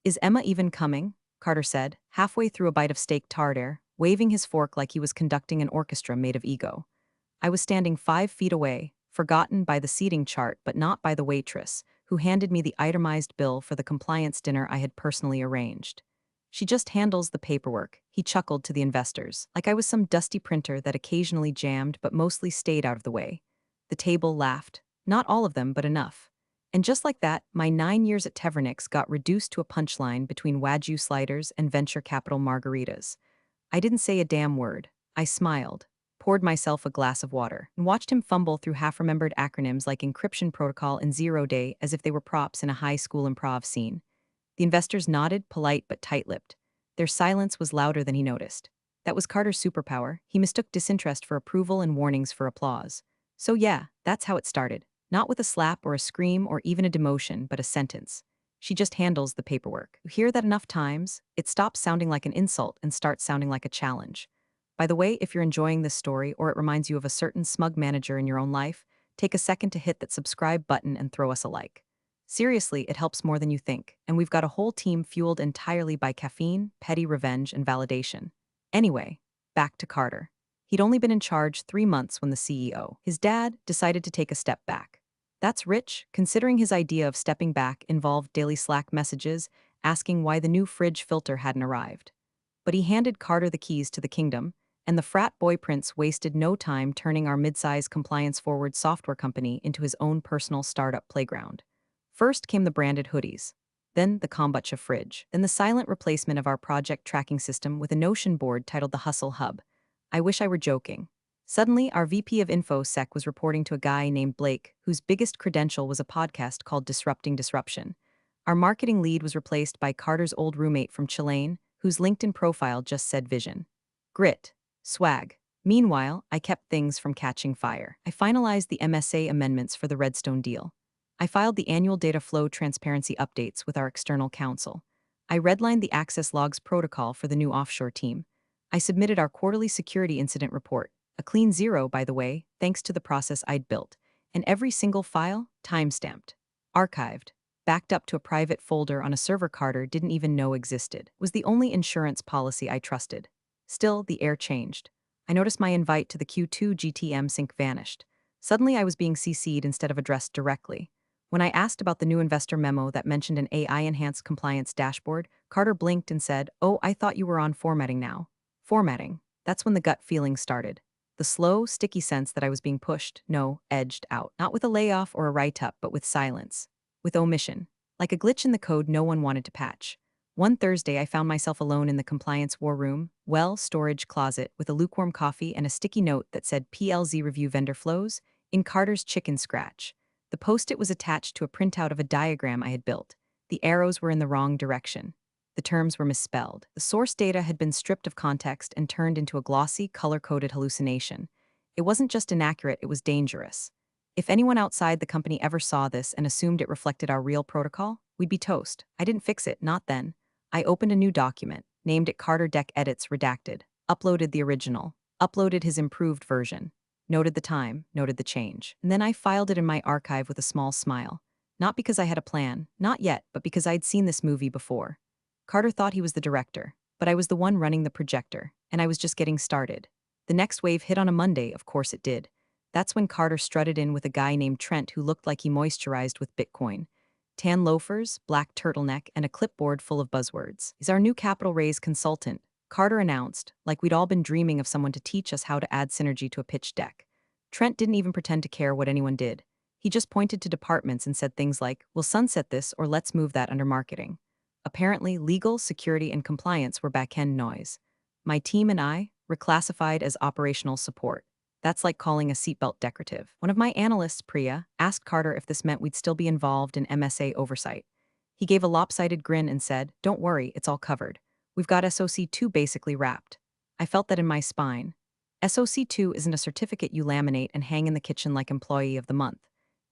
Is Emma even coming? Carter said, halfway through a bite of steak tartare, waving his fork like he was conducting an orchestra made of ego. I was standing 5 feet away, forgotten by the seating chart but not by the waitress, who handed me the itemized bill for the compliance dinner I had personally arranged. She just handles the paperwork, he chuckled to the investors, like I was some dusty printer that occasionally jammed but mostly stayed out of the way. The table laughed. Not all of them, but enough. And just like that, my 9 years at Tevernix got reduced to a punchline between Wagyu sliders and venture capital margaritas. I didn't say a damn word. I smiled, poured myself a glass of water, and watched him fumble through half-remembered acronyms like encryption protocol and 0 day as if they were props in a high school improv scene. The investors nodded, polite but tight-lipped. Their silence was louder than he noticed. That was Carter's superpower. He mistook disinterest for approval and warnings for applause. So yeah, that's how it started. Not with a slap or a scream or even a demotion, but a sentence. She just handles the paperwork. You hear that enough times, it stops sounding like an insult and starts sounding like a challenge. By the way, if you're enjoying this story or it reminds you of a certain smug manager in your own life, take a second to hit that subscribe button and throw us a like. Seriously, it helps more than you think, and we've got a whole team fueled entirely by caffeine, petty revenge, and validation. Anyway, back to Carter. He'd only been in charge 3 months when the CEO, his dad, decided to take a step back. That's rich, considering his idea of stepping back involved daily Slack messages asking why the new fridge filter hadn't arrived. But he handed Carter the keys to the kingdom, and the frat boy prince wasted no time turning our mid-size compliance-forward software company into his own personal startup playground. First came the branded hoodies, then the kombucha fridge, then the silent replacement of our project tracking system with a Notion board titled the Hustle Hub. I wish I were joking. Suddenly, our VP of InfoSec was reporting to a guy named Blake, whose biggest credential was a podcast called Disrupting Disruption. Our marketing lead was replaced by Carter's old roommate from Chilane, whose LinkedIn profile just said vision. Grit. Swag. Meanwhile, I kept things from catching fire. I finalized the MSA amendments for the Redstone deal. I filed the annual data flow transparency updates with our external counsel. I redlined the access logs protocol for the new offshore team. I submitted our quarterly security incident report, a clean zero, by the way, thanks to the process I'd built, and every single file, time-stamped, archived, backed up to a private folder on a server Carter didn't even know existed, was the only insurance policy I trusted. Still, the air changed. I noticed my invite to the Q2 GTM sync vanished. Suddenly I was being CC'd instead of addressed directly. When I asked about the new investor memo that mentioned an AI-enhanced compliance dashboard, Carter blinked and said, "Oh, I thought you were on formatting now." Formatting. That's when the gut feeling started. The slow, sticky sense that I was being pushed, no, edged out. Not with a layoff or a write-up, but with silence. With omission. Like a glitch in the code no one wanted to patch. One Thursday, I found myself alone in the compliance war room, storage closet, with a lukewarm coffee and a sticky note that said PLZ review vendor flows, in Carter's chicken scratch. The post-it was attached to a printout of a diagram I had built. The arrows were in the wrong direction. The terms were misspelled. The source data had been stripped of context and turned into a glossy, color-coded hallucination. It wasn't just inaccurate, it was dangerous. If anyone outside the company ever saw this and assumed it reflected our real protocol, we'd be toast. I didn't fix it, not then. I opened a new document, named it Carter Deck Edits Redacted, uploaded the original, uploaded his improved version, noted the time, noted the change, and then I filed it in my archive with a small smile. Not because I had a plan, not yet, but because I'd seen this movie before. Carter thought he was the director, but I was the one running the projector, and I was just getting started. The next wave hit on a Monday, of course it did. That's when Carter strutted in with a guy named Trent who looked like he moisturized with Bitcoin. Tan loafers, black turtleneck, and a clipboard full of buzzwords. "He's our new capital raise consultant," Carter announced, like we'd all been dreaming of someone to teach us how to add synergy to a pitch deck. Trent didn't even pretend to care what anyone did. He just pointed to departments and said things like, "We'll sunset this or let's move that under marketing." Apparently, legal, security, and compliance were back-end noise. My team and I, reclassified as operational support. That's like calling a seatbelt decorative. One of my analysts, Priya, asked Carter if this meant we'd still be involved in MSA oversight. He gave a lopsided grin and said, "Don't worry, it's all covered. We've got SOC2 basically wrapped." I felt that in my spine. SOC2 isn't a certificate you laminate and hang in the kitchen like Employee of the Month.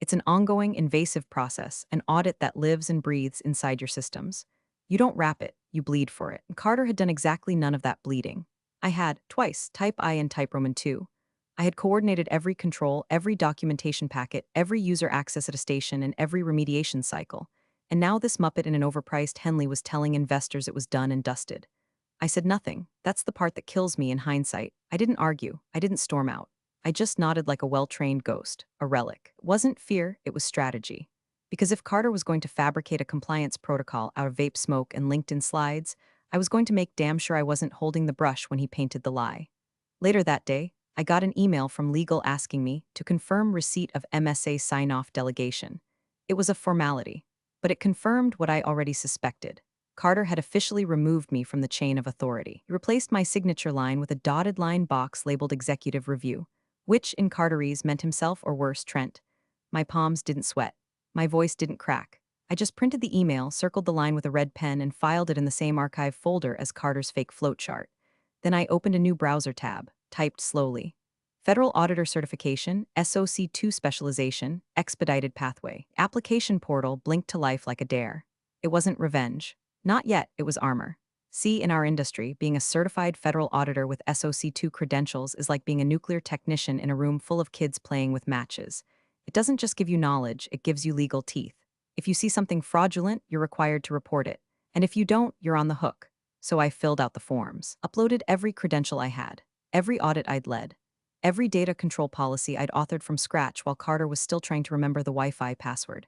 It's an ongoing, invasive process, an audit that lives and breathes inside your systems. You don't wrap it, you bleed for it. And Carter had done exactly none of that bleeding. I had, twice, Type I and Type Roman 2. I had coordinated every control, every documentation packet, every user access attestation, and every remediation cycle. And now this Muppet in an overpriced Henley was telling investors it was done and dusted. I said nothing. That's the part that kills me in hindsight. I didn't argue. I didn't storm out. I just nodded like a well-trained ghost, a relic. It wasn't fear, it was strategy. Because if Carter was going to fabricate a compliance protocol out of vape smoke and LinkedIn slides, I was going to make damn sure I wasn't holding the brush when he painted the lie. Later that day, I got an email from legal asking me to confirm receipt of MSA sign-off delegation. It was a formality, but it confirmed what I already suspected. Carter had officially removed me from the chain of authority. He replaced my signature line with a dotted line box labeled Executive Review, which in Carterese meant himself or worse, Trent. My palms didn't sweat. My voice didn't crack. I just printed the email, circled the line with a red pen, and filed it in the same archive folder as Carter's fake flowchart. Then I opened a new browser tab, typed slowly. Federal Auditor Certification, SOC2 Specialization, Expedited Pathway. Application portal blinked to life like a dare. It wasn't revenge. Not yet, it was armor. See, in our industry, being a certified federal auditor with SOC2 credentials is like being a nuclear technician in a room full of kids playing with matches. It doesn't just give you knowledge, it gives you legal teeth. If you see something fraudulent, you're required to report it. And if you don't, you're on the hook. So I filled out the forms, uploaded every credential I had, every audit I'd led, every data control policy I'd authored from scratch while Carter was still trying to remember the Wi-Fi password.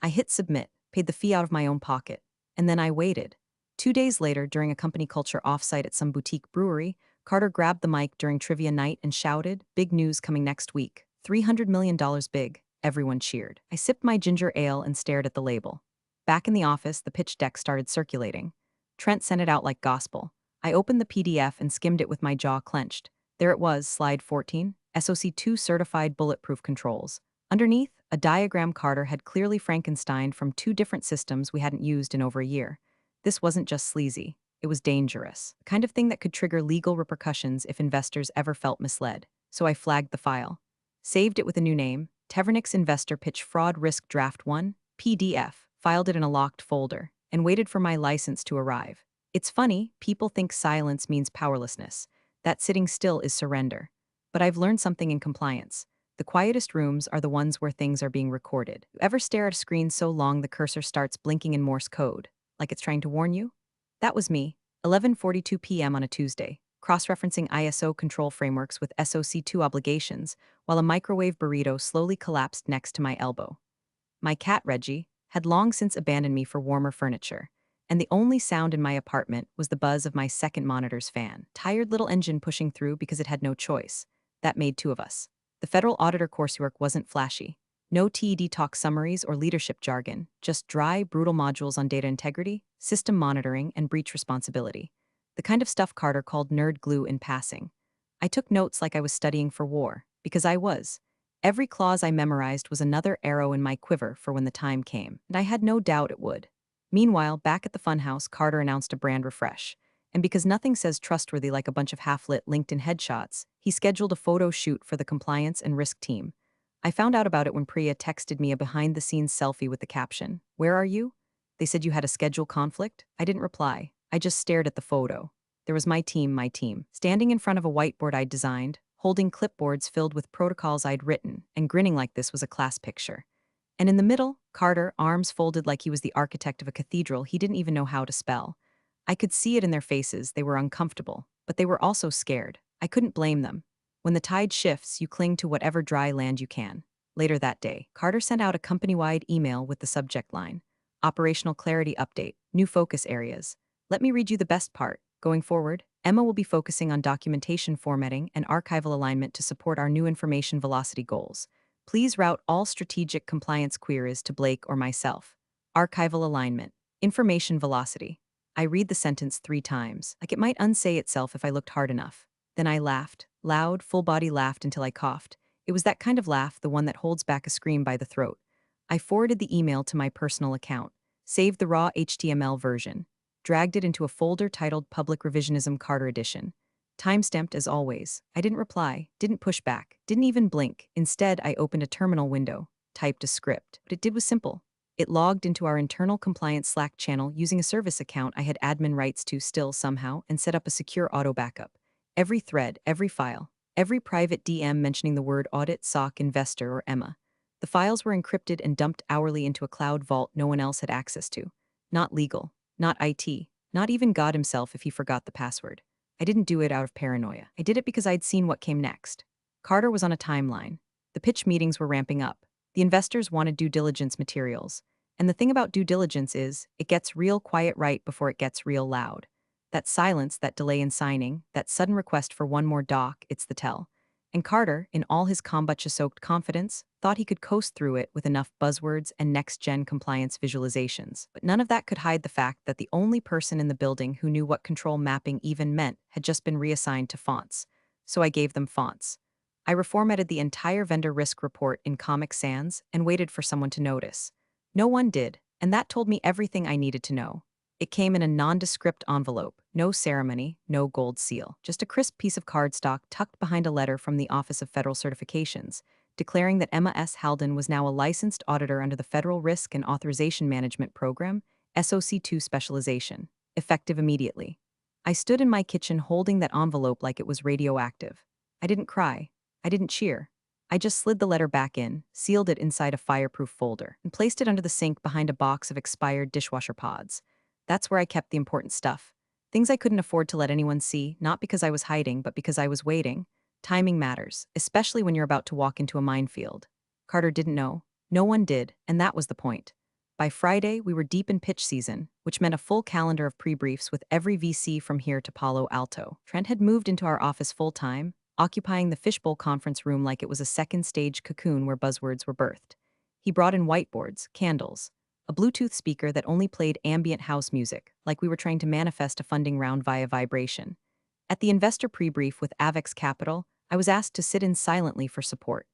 I hit submit, paid the fee out of my own pocket, and then I waited. 2 days later, during a company culture offsite at some boutique brewery, Carter grabbed the mic during trivia night and shouted, "Big news coming next week. $300 million big." Everyone cheered. I sipped my ginger ale and stared at the label. Back in the office, the pitch deck started circulating. Trent sent it out like gospel. I opened the PDF and skimmed it with my jaw clenched. There it was, slide 14, SOC2 certified bulletproof controls. Underneath, a diagram Carter had clearly Frankensteined from 2 different systems we hadn't used in over a year. This wasn't just sleazy. It was dangerous. The kind of thing that could trigger legal repercussions if investors ever felt misled. So I flagged the file. Saved it with a new name, Tevernix Investor Pitch Fraud Risk Draft 1, PDF, filed it in a locked folder, and waited for my license to arrive. It's funny, people think silence means powerlessness, that sitting still is surrender. But I've learned something in compliance. The quietest rooms are the ones where things are being recorded. You ever stare at a screen so long the cursor starts blinking in Morse code, like it's trying to warn you? That was me, 11:42 p.m. on a Tuesday, cross-referencing ISO control frameworks with SOC2 obligations, while a microwave burrito slowly collapsed next to my elbow. My cat, Reggie, had long since abandoned me for warmer furniture, and the only sound in my apartment was the buzz of my second monitor's fan. Tired little engine pushing through because it had no choice. That made 2 of us. The federal auditor coursework wasn't flashy. No TED talk summaries or leadership jargon, just dry, brutal modules on data integrity, system monitoring, and breach responsibility. The kind of stuff Carter called nerd glue in passing. I took notes like I was studying for war, because I was. Every clause I memorized was another arrow in my quiver for when the time came, and I had no doubt it would. Meanwhile, back at the funhouse, Carter announced a brand refresh. And because nothing says trustworthy like a bunch of half-lit LinkedIn headshots, he scheduled a photo shoot for the compliance and risk team. I found out about it when Priya texted me a behind-the-scenes selfie with the caption, "Where are you?" They said you had a schedule conflict? I didn't reply. I just stared at the photo. There was my team, standing in front of a whiteboard I'd designed, holding clipboards filled with protocols I'd written, and grinning like this was a class picture. And in the middle, Carter, arms folded like he was the architect of a cathedral he didn't even know how to spell. I could see it in their faces, they were uncomfortable, but they were also scared. I couldn't blame them. When the tide shifts, you cling to whatever dry land you can. Later that day, Carter sent out a company-wide email with the subject line, Operational Clarity Update, New Focus Areas. Let me read you the best part. Going forward, Emma will be focusing on documentation formatting and archival alignment to support our new information velocity goals. Please route all strategic compliance queries to Blake or myself. Archival alignment. Information velocity. I read the sentence 3 times, like it might unsay itself if I looked hard enough. Then I laughed, loud, full-body laughed until I coughed. It was that kind of laugh, the one that holds back a scream by the throat. I forwarded the email to my personal account, saved the raw HTML version, dragged it into a folder titled Public Revisionism Carter Edition. Timestamped as always. I didn't reply, didn't push back, didn't even blink. Instead, I opened a terminal window, typed a script. What it did was simple. It logged into our internal compliance Slack channel using a service account I had admin rights to still somehow and set up a secure auto backup. Every thread, every file, every private DM mentioning the word audit, SOC, investor, or Emma. The files were encrypted and dumped hourly into a cloud vault no one else had access to. Not legal, not IT, not even God himself if he forgot the password. I didn't do it out of paranoia. I did it because I'd seen what came next. Carter was on a timeline. The pitch meetings were ramping up. The investors wanted due diligence materials. And the thing about due diligence is, it gets real quiet right before it gets real loud. That silence, that delay in signing, that sudden request for one more doc, it's the tell. And Carter, in all his kombucha-soaked confidence, thought he could coast through it with enough buzzwords and next-gen compliance visualizations. But none of that could hide the fact that the only person in the building who knew what control mapping even meant had just been reassigned to fonts. So I gave them fonts. I reformatted the entire vendor risk report in Comic Sans and waited for someone to notice. No one did, and that told me everything I needed to know. It came in a nondescript envelope, no ceremony, no gold seal, just a crisp piece of cardstock tucked behind a letter from the Office of Federal Certifications, declaring that Emma S. Halden was now a licensed auditor under the Federal Risk and Authorization Management Program, SOC2 specialization, effective immediately. I stood in my kitchen holding that envelope like it was radioactive. I didn't cry. I didn't cheer. I just slid the letter back in, sealed it inside a fireproof folder, and placed it under the sink behind a box of expired dishwasher pods. That's where I kept the important stuff. Things I couldn't afford to let anyone see, not because I was hiding, but because I was waiting. Timing matters, especially when you're about to walk into a minefield. Carter didn't know. No one did, and that was the point. By Friday, we were deep in pitch season, which meant a full calendar of pre-briefs with every VC from here to Palo Alto. Trent had moved into our office full-time, occupying the fishbowl conference room like it was a second-stage cocoon where buzzwords were birthed. He brought in whiteboards, candles, a Bluetooth speaker that only played ambient house music, like we were trying to manifest a funding round via vibration. At the investor pre-brief with Avex Capital, I was asked to sit in silently for support.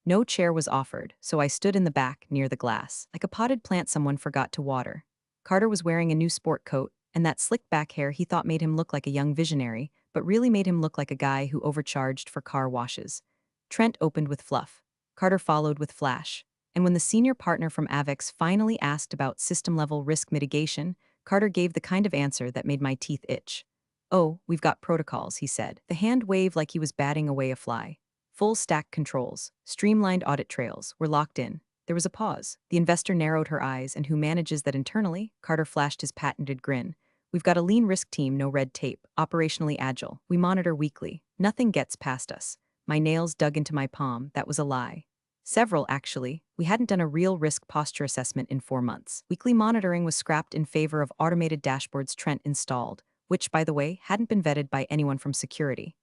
No chair was offered, so I stood in the back, near the glass, like a potted plant someone forgot to water. Carter was wearing a new sport coat, and that slicked back hair he thought made him look like a young visionary, but really made him look like a guy who overcharged for car washes. Trent opened with fluff. Carter followed with flash. And when the senior partner from Avex finally asked about system-level risk mitigation, Carter gave the kind of answer that made my teeth itch. "Oh, we've got protocols," he said. The hand waved like he was batting away a fly. Full stack controls, streamlined audit trails, were locked in. There was a pause. The investor narrowed her eyes, and who manages that internally? Carter flashed his patented grin. "We've got a lean risk team, no red tape, operationally agile. We monitor weekly. Nothing gets past us." My nails dug into my palm. That was a lie. Several, actually. We hadn't done a real risk posture assessment in 4 months. Weekly monitoring was scrapped in favor of automated dashboards Trent installed, which, by the way, hadn't been vetted by anyone from security.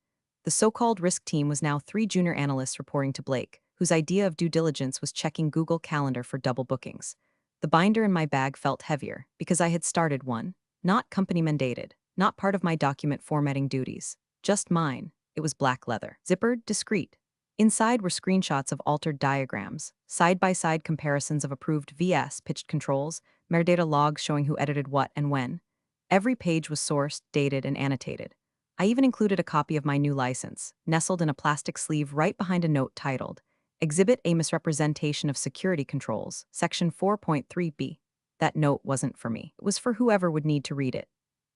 The so-called risk team was now 3 junior analysts reporting to Blake, whose idea of due diligence was checking Google Calendar for double bookings. The binder in my bag felt heavier, because I had started one. Not company-mandated, not part of my document formatting duties. Just mine. It was black leather. Zippered, discreet. Inside were screenshots of altered diagrams, side-by-side comparisons of approved VS pitched controls, metadata logs showing who edited what and when. Every page was sourced, dated, and annotated. I even included a copy of my new license, nestled in a plastic sleeve right behind a note titled, "Exhibit a Misrepresentation of Security Controls, Section 4.3b. That note wasn't for me. It was for whoever would need to read it.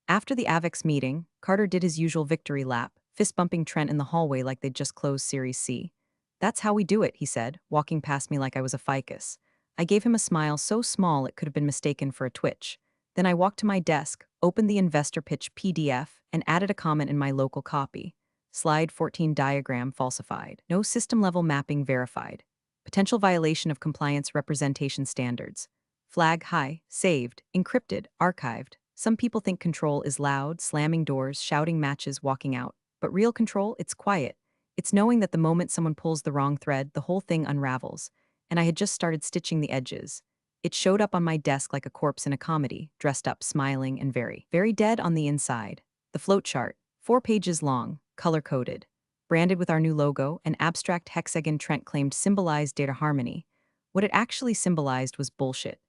After the Avex meeting, Carter did his usual victory lap, fist-bumping Trent in the hallway like they'd just closed Series C. "That's how we do it," he said, walking past me like I was a ficus. I gave him a smile so small it could have been mistaken for a twitch. Then I walked to my desk, opened the investor pitch PDF, and added a comment in my local copy. Slide 14 diagram falsified. No system-level mapping verified. Potential violation of compliance representation standards. Flag high, saved, encrypted, archived. Some people think control is loud, slamming doors, shouting matches, walking out. But real control, it's quiet. It's knowing that the moment someone pulls the wrong thread, the whole thing unravels. And I had just started stitching the edges. It showed up on my desk like a corpse in a comedy, dressed up, smiling, and very, very dead on the inside. The float chart, 4 pages long, color-coded. Branded with our new logo, an abstract hexagon Trent claimed symbolized data harmony. What it actually symbolized was bullshit.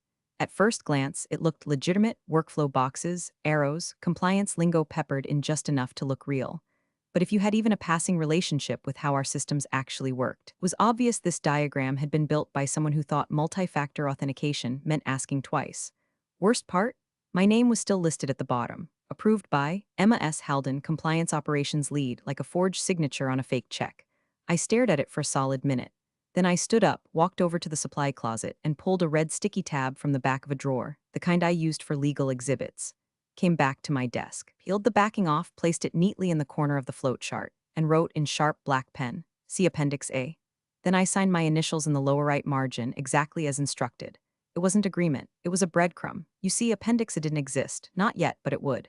At first glance, it looked legitimate: workflow boxes, arrows, compliance lingo peppered in just enough to look real. But if you had even a passing relationship with how our systems actually worked, it was obvious this diagram had been built by someone who thought multi-factor authentication meant asking twice. Worst part? My name was still listed at the bottom. Approved by Emma S. Halden, Compliance Operations Lead, like a forged signature on a fake check. I stared at it for a solid minute. Then I stood up, walked over to the supply closet, and pulled a red sticky tab from the back of a drawer, the kind I used for legal exhibits. Came back to my desk, peeled the backing off, placed it neatly in the corner of the float chart, and wrote in sharp black pen, "See Appendix A." Then I signed my initials in the lower right margin, exactly as instructed. It wasn't agreement, it was a breadcrumb. You see, Appendix A didn't exist, not yet, but it would.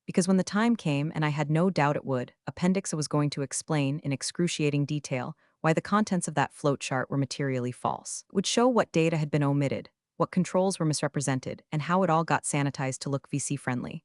Because when the time came, and I had no doubt it would, Appendix A was going to explain, in excruciating detail, why the contents of that flowchart were materially false. It would show what data had been omitted, what controls were misrepresented, and how it all got sanitized to look VC-friendly.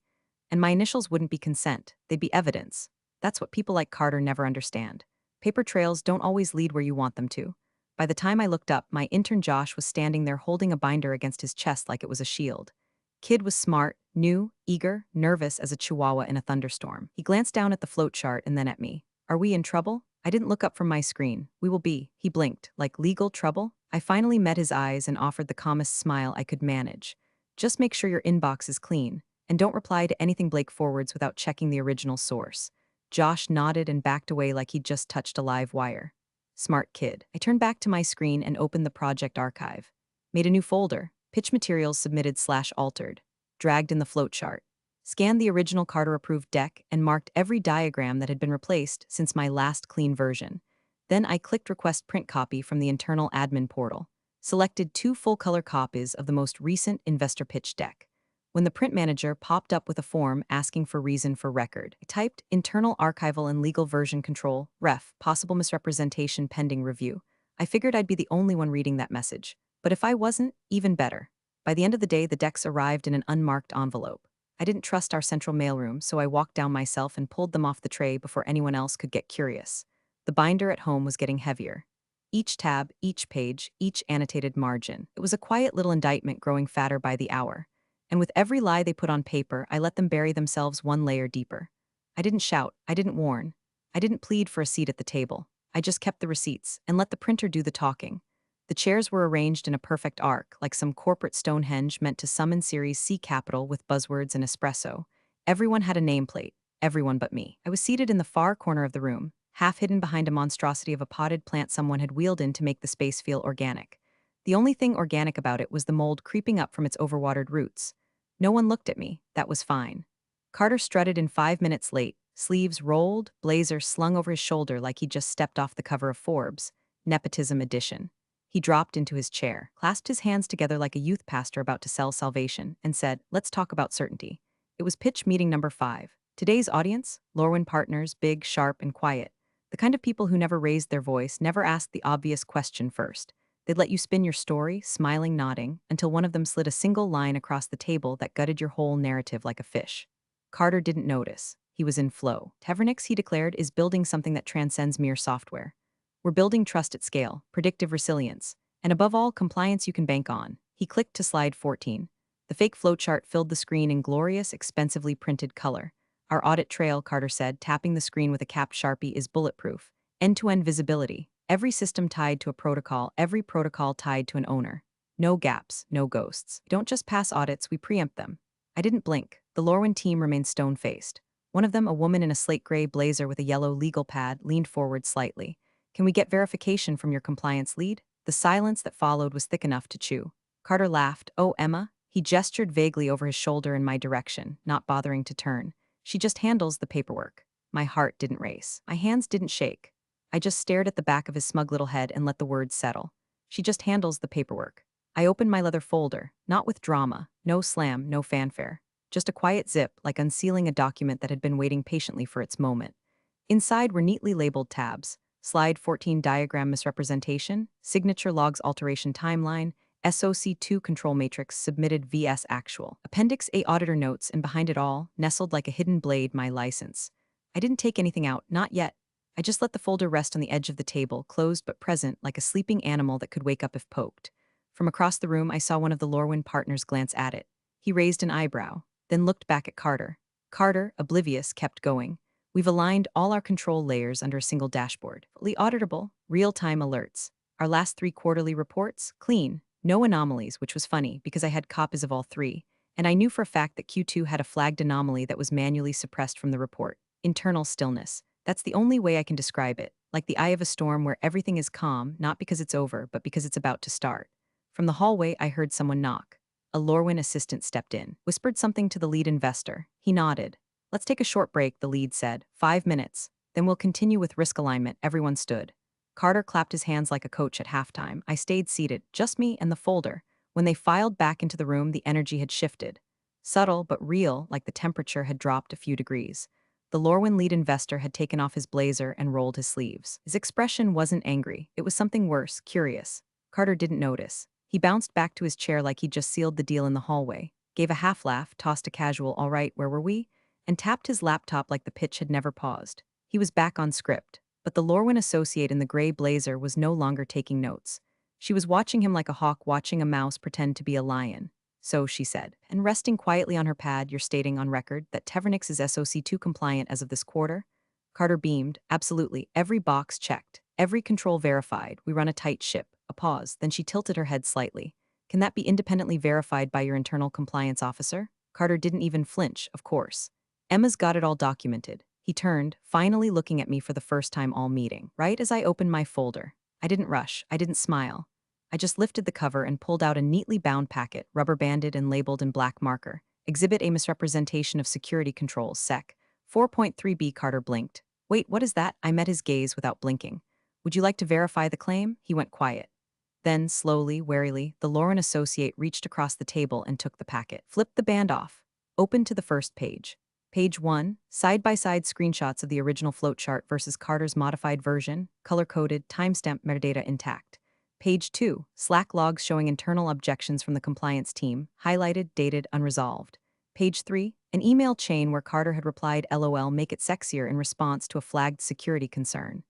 And my initials wouldn't be consent, they'd be evidence. That's what people like Carter never understand. Paper trails don't always lead where you want them to. By the time I looked up, my intern Josh was standing there holding a binder against his chest like it was a shield. Kid was smart, new, eager, nervous as a chihuahua in a thunderstorm. He glanced down at the float chart and then at me. "Are we in trouble?" I didn't look up from my screen. "We will be." He blinked. "Like legal trouble?" I finally met his eyes and offered the calmest smile I could manage. "Just make sure your inbox is clean, and don't reply to anything Blake forwards without checking the original source." Josh nodded and backed away like he'd just touched a live wire. Smart kid. I turned back to my screen and opened the project archive. Made a new folder, pitch materials submitted/altered, dragged in the flowchart, scanned the original Carter-approved deck, and marked every diagram that had been replaced since my last clean version. Then I clicked Request Print Copy from the internal admin portal, selected 2 full-color copies of the most recent investor pitch deck. When the print manager popped up with a form asking for reason for record, I typed Internal Archival and Legal Version Control, ref, possible misrepresentation pending review. I figured I'd be the only one reading that message. But if I wasn't, even better. By the end of the day, the decks arrived in an unmarked envelope. I didn't trust our central mailroom, so I walked down myself and pulled them off the tray before anyone else could get curious. The binder at home was getting heavier. Each tab, each page, each annotated margin. It was a quiet little indictment growing fatter by the hour. And with every lie they put on paper, I let them bury themselves one layer deeper. I didn't shout, I didn't warn. I didn't plead for a seat at the table. I just kept the receipts and let the printer do the talking. The chairs were arranged in a perfect arc, like some corporate Stonehenge meant to summon Series C capital with buzzwords and espresso. Everyone had a nameplate, everyone but me. I was seated in the far corner of the room, half hidden behind a monstrosity of a potted plant someone had wheeled in to make the space feel organic. The only thing organic about it was the mold creeping up from its overwatered roots. No one looked at me, that was fine. Carter strutted in 5 minutes late, sleeves rolled, blazer slung over his shoulder like he'd just stepped off the cover of Forbes, Nepotism Edition. He dropped into his chair, clasped his hands together like a youth pastor about to sell salvation, and said, "Let's talk about certainty." It was pitch meeting number 5. Today's audience, Lorwyn partners, big, sharp, and quiet. The kind of people who never raised their voice, never asked the obvious question first. They'd let you spin your story, smiling, nodding, until one of them slid a single line across the table that gutted your whole narrative like a fish. Carter didn't notice. He was in flow. Tevernix, he declared, is building something that transcends mere software. We're building trust at scale, predictive resilience, and above all, compliance you can bank on. He clicked to slide 14. The fake flowchart filled the screen in glorious, expensively printed color. Our audit trail, Carter said, tapping the screen with a capped Sharpie, is bulletproof. End-to-end visibility. Every system tied to a protocol, every protocol tied to an owner. No gaps, no ghosts. We don't just pass audits, we preempt them. I didn't blink. The Lorwyn team remained stone-faced. One of them, a woman in a slate-gray blazer with a yellow legal pad, leaned forward slightly. "Can we get verification from your compliance lead?" The silence that followed was thick enough to chew. Carter laughed. "Oh, Emma?" He gestured vaguely over his shoulder in my direction, not bothering to turn. "She just handles the paperwork." My heart didn't race. My hands didn't shake. I just stared at the back of his smug little head and let the words settle. "She just handles the paperwork." I opened my leather folder, not with drama, no slam, no fanfare. Just a quiet zip, like unsealing a document that had been waiting patiently for its moment. Inside were neatly labeled tabs. Slide 14 diagram misrepresentation, signature logs alteration timeline, SOC2 control matrix submitted vs actual, Appendix A auditor notes, and behind it all, nestled like a hidden blade, my license. I didn't take anything out, not yet. I just let the folder rest on the edge of the table, closed but present, like a sleeping animal that could wake up if poked. From across the room, I saw one of the Lorwyn partners glance at it. He raised an eyebrow, then looked back at Carter. Carter, oblivious, kept going. "We've aligned all our control layers under a single dashboard. Fully auditable, real-time alerts. Our last 3 quarterly reports, clean. No anomalies," which was funny because I had copies of all 3. And I knew for a fact that Q2 had a flagged anomaly that was manually suppressed from the report. Internal stillness. That's the only way I can describe it, like the eye of a storm where everything is calm, not because it's over, but because it's about to start. From the hallway, I heard someone knock. A Lorwyn assistant stepped in, whispered something to the lead investor. He nodded. Let's take a short break, the lead said. 5 minutes. Then we'll continue with risk alignment. Everyone stood. Carter clapped his hands like a coach at halftime. I stayed seated, just me and the folder. When they filed back into the room, the energy had shifted. Subtle but real, like the temperature had dropped a few degrees. The Lorwyn lead investor had taken off his blazer and rolled his sleeves. His expression wasn't angry. It was something worse, curious. Carter didn't notice. He bounced back to his chair like he'd just sealed the deal in the hallway, gave a half laugh, tossed a casual, all right, where were we? And tapped his laptop like the pitch had never paused. He was back on script. But the Lorwyn associate in the gray blazer was no longer taking notes. She was watching him like a hawk watching a mouse pretend to be a lion. So, she said, and resting quietly on her pad, you're stating on record that Tevernix is SOC2 compliant as of this quarter? Carter beamed. Absolutely. Every box checked. Every control verified. We run a tight ship. A pause. Then she tilted her head slightly. Can that be independently verified by your internal compliance officer? Carter didn't even flinch, of course. Emma's got it all documented. He turned, finally looking at me for the first time all meeting, right as I opened my folder. I didn't rush. I didn't smile. I just lifted the cover and pulled out a neatly bound packet, rubber banded and labeled in black marker. Exhibit A misrepresentation of security controls, Sec. 4.3b. Carter blinked. Wait, what is that? I met his gaze without blinking. Would you like to verify the claim? He went quiet. Then, slowly, warily, the Lauren associate reached across the table and took the packet, flipped the band off, opened to the first page. Page 1, side-by-side screenshots of the original flowchart versus Carter's modified version, color-coded, timestamp metadata intact. Page 2, Slack logs showing internal objections from the compliance team, highlighted, dated, unresolved. Page 3, an email chain where Carter had replied LOL make it sexier in response to a flagged security concern.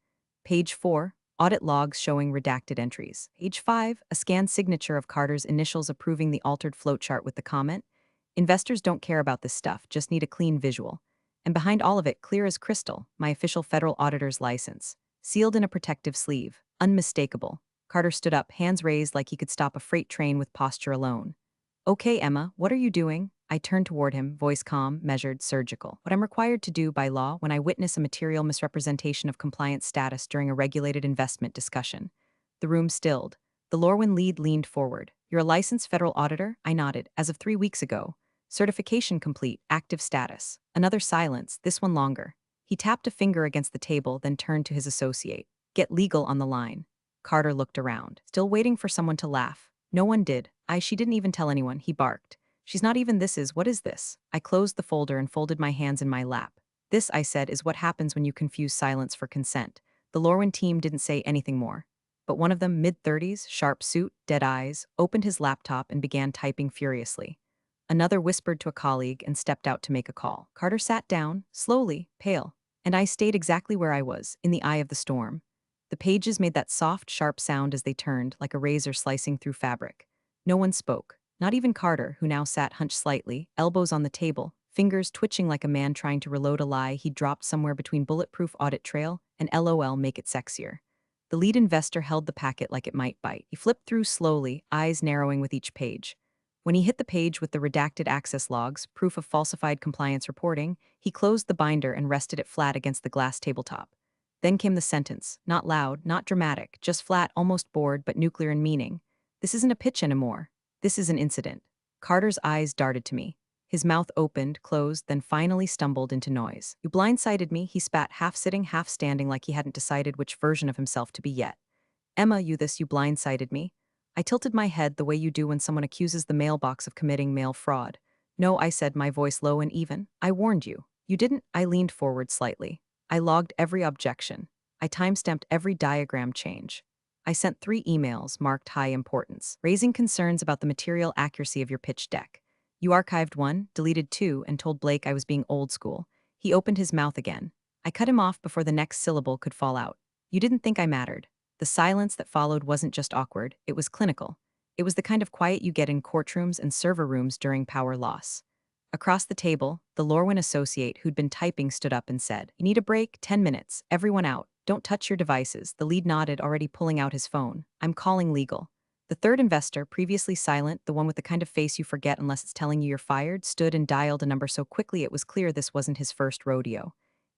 Page 4, audit logs showing redacted entries. Page 5, a scanned signature of Carter's initials approving the altered flowchart with the comment, investors don't care about this stuff, just need a clean visual. And behind all of it, clear as crystal, my official federal auditor's license, sealed in a protective sleeve, unmistakable. Carter stood up, hands raised like he could stop a freight train with posture alone. Okay, Emma, what are you doing? I turned toward him, voice calm, measured, surgical. What I'm required to do by law when I witness a material misrepresentation of compliance status during a regulated investment discussion. The room stilled. The Lorwyn lead leaned forward. You're a licensed federal auditor? I nodded. As of 3 weeks ago. Certification complete, active status. Another silence, this one longer. He tapped a finger against the table, then turned to his associate. Get legal on the line. Carter looked around, still waiting for someone to laugh. No one did. She didn't even tell anyone, he barked. She's not even what is this? I closed the folder and folded my hands in my lap. This, I said, is what happens when you confuse silence for consent. The Lorwyn team didn't say anything more. But one of them, mid-30s, sharp suit, dead eyes, opened his laptop and began typing furiously. Another whispered to a colleague and stepped out to make a call. Carter sat down, slowly, pale, and I stayed exactly where I was, in the eye of the storm. The pages made that soft, sharp sound as they turned, like a razor slicing through fabric. No one spoke, not even Carter, who now sat hunched slightly, elbows on the table, fingers twitching like a man trying to reload a lie he'd dropped somewhere between bulletproof audit trail and LOL make it sexier. The lead investor held the packet like it might bite. He flipped through slowly, eyes narrowing with each page. When he hit the page with the redacted access logs, proof of falsified compliance reporting, he closed the binder and rested it flat against the glass tabletop. Then came the sentence, not loud, not dramatic, just flat, almost bored, but nuclear in meaning. This isn't a pitch anymore. This is an incident. Carter's eyes darted to me. His mouth opened, closed, then finally stumbled into noise. You blindsided me, he spat, half sitting, half standing like he hadn't decided which version of himself to be yet. Emma, you blindsided me. I tilted my head the way you do when someone accuses the mailbox of committing mail fraud. No, I said, my voice low and even. I warned you. You didn't. I leaned forward slightly. I logged every objection. I timestamped every diagram change. I sent 3 emails marked high importance, raising concerns about the material accuracy of your pitch deck. You archived 1, deleted 2, and told Blake I was being old school. He opened his mouth again. I cut him off before the next syllable could fall out. You didn't think I mattered. The silence that followed wasn't just awkward, it was clinical. It was the kind of quiet you get in courtrooms and server rooms during power loss. Across the table, the Lorwyn associate who'd been typing stood up and said, You need a break? 10 minutes. Everyone out. Don't touch your devices. The lead nodded, already pulling out his phone. I'm calling legal. The third investor, previously silent, the one with the kind of face you forget unless it's telling you you're fired, stood and dialed a number so quickly it was clear this wasn't his first rodeo.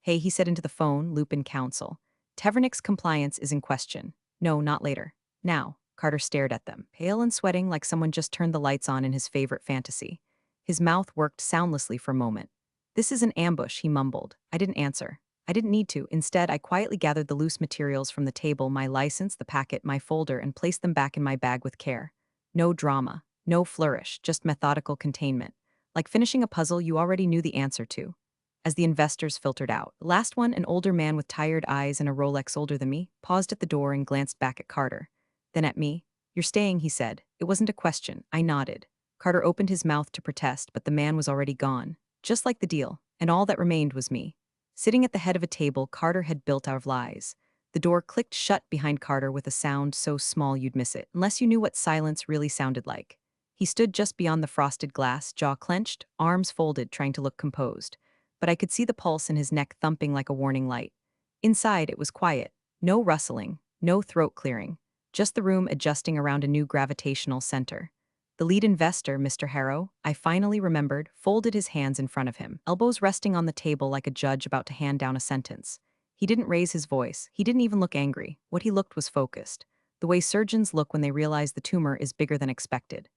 Hey, he said into the phone, loop in counsel. Tevernix's compliance is in question. No, not later. Now. Carter stared at them, pale and sweating like someone just turned the lights on in his favorite fantasy. His mouth worked soundlessly for a moment. This is an ambush, he mumbled. I didn't answer. I didn't need to. Instead, I quietly gathered the loose materials from the table, my license, the packet, my folder, and placed them back in my bag with care. No drama, no flourish, just methodical containment. Like finishing a puzzle you already knew the answer to. As the investors filtered out, the last one, an older man with tired eyes and a Rolex older than me, paused at the door and glanced back at Carter. Then at me. You're staying, he said. It wasn't a question. I nodded. Carter opened his mouth to protest, but the man was already gone. Just like the deal, and all that remained was me. Sitting at the head of a table Carter had built out of lies. The door clicked shut behind Carter with a sound so small you'd miss it, unless you knew what silence really sounded like. He stood just beyond the frosted glass, jaw clenched, arms folded, trying to look composed. But I could see the pulse in his neck thumping like a warning light. Inside, it was quiet. No rustling, no throat clearing. Just the room adjusting around a new gravitational center. The lead investor, Mr. Harrow, I finally remembered, folded his hands in front of him, elbows resting on the table like a judge about to hand down a sentence. He didn't raise his voice. He didn't even look angry. What he looked was focused. The way surgeons look when they realize the tumor is bigger than expected.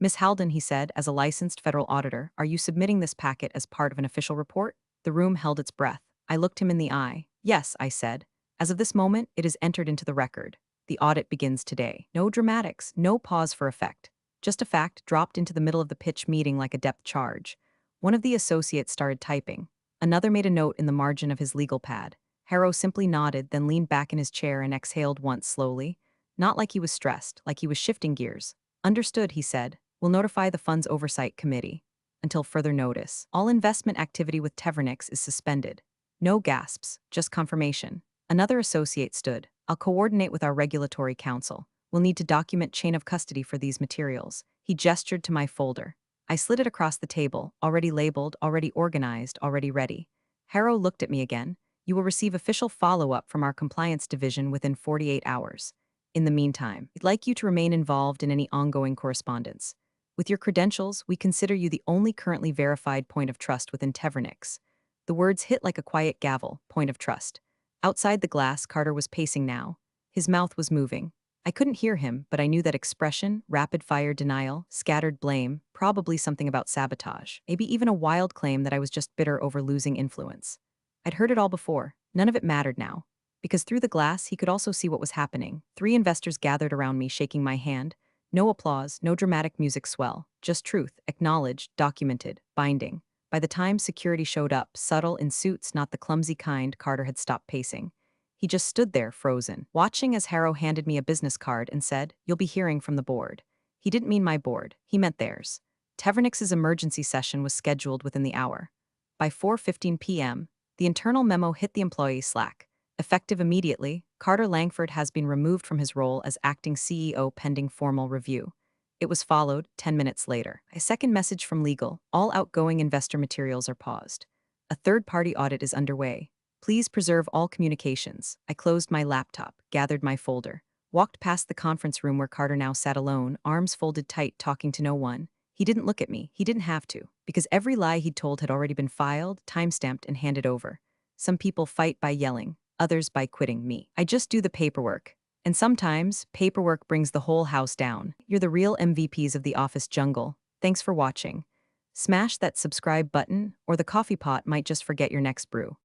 Miss Halden, he said, as a licensed federal auditor, are you submitting this packet as part of an official report? The room held its breath. I looked him in the eye. Yes, I said. As of this moment, it is entered into the record. The audit begins today. No dramatics, no pause for effect. Just a fact dropped into the middle of the pitch meeting like a depth charge. One of the associates started typing. Another made a note in the margin of his legal pad. Harrow simply nodded, then leaned back in his chair and exhaled once slowly. Not like he was stressed, like he was shifting gears. Understood, he said. We'll notify the Funds Oversight Committee. Until further notice, all investment activity with Tevernix is suspended. No gasps, just confirmation. Another associate stood. I'll coordinate with our regulatory counsel. We'll need to document chain of custody for these materials. He gestured to my folder. I slid it across the table, already labeled, already organized, already ready. Harrow looked at me again. You will receive official follow-up from our compliance division within 48 hours. In the meantime, we'd like you to remain involved in any ongoing correspondence. With your credentials, we consider you the only currently verified point of trust within Tevernix. The words hit like a quiet gavel, point of trust. Outside the glass, Carter was pacing now. His mouth was moving. I couldn't hear him, but I knew that expression, rapid-fire denial, scattered blame, probably something about sabotage, maybe even a wild claim that I was just bitter over losing influence. I'd heard it all before. None of it mattered now. Because through the glass, he could also see what was happening. 3 investors gathered around me, shaking my hand. No applause, no dramatic music swell. Just truth, acknowledged, documented, binding. By the time security showed up, subtle in suits, not the clumsy kind, Carter had stopped pacing. He just stood there, frozen, watching as Harrow handed me a business card and said, "You'll be hearing from the board." He didn't mean my board, he meant theirs. Tevernix's emergency session was scheduled within the hour. By 4:15 p.m., the internal memo hit the employee Slack. Effective immediately, Carter Langford has been removed from his role as acting CEO pending formal review. It was followed, 10 minutes later, a second message from legal. All outgoing investor materials are paused. A third-party audit is underway. Please preserve all communications. I closed my laptop, gathered my folder, walked past the conference room where Carter now sat alone, arms folded tight, talking to no one. He didn't look at me. He didn't have to, because every lie he'd told had already been filed, time-stamped, and handed over. Some people fight by yelling, others by quitting. Me, I just do the paperwork. And sometimes, paperwork brings the whole house down. You're the real MVPs of the office jungle. Thanks for watching. Smash that subscribe button, or the coffee pot might just forget your next brew.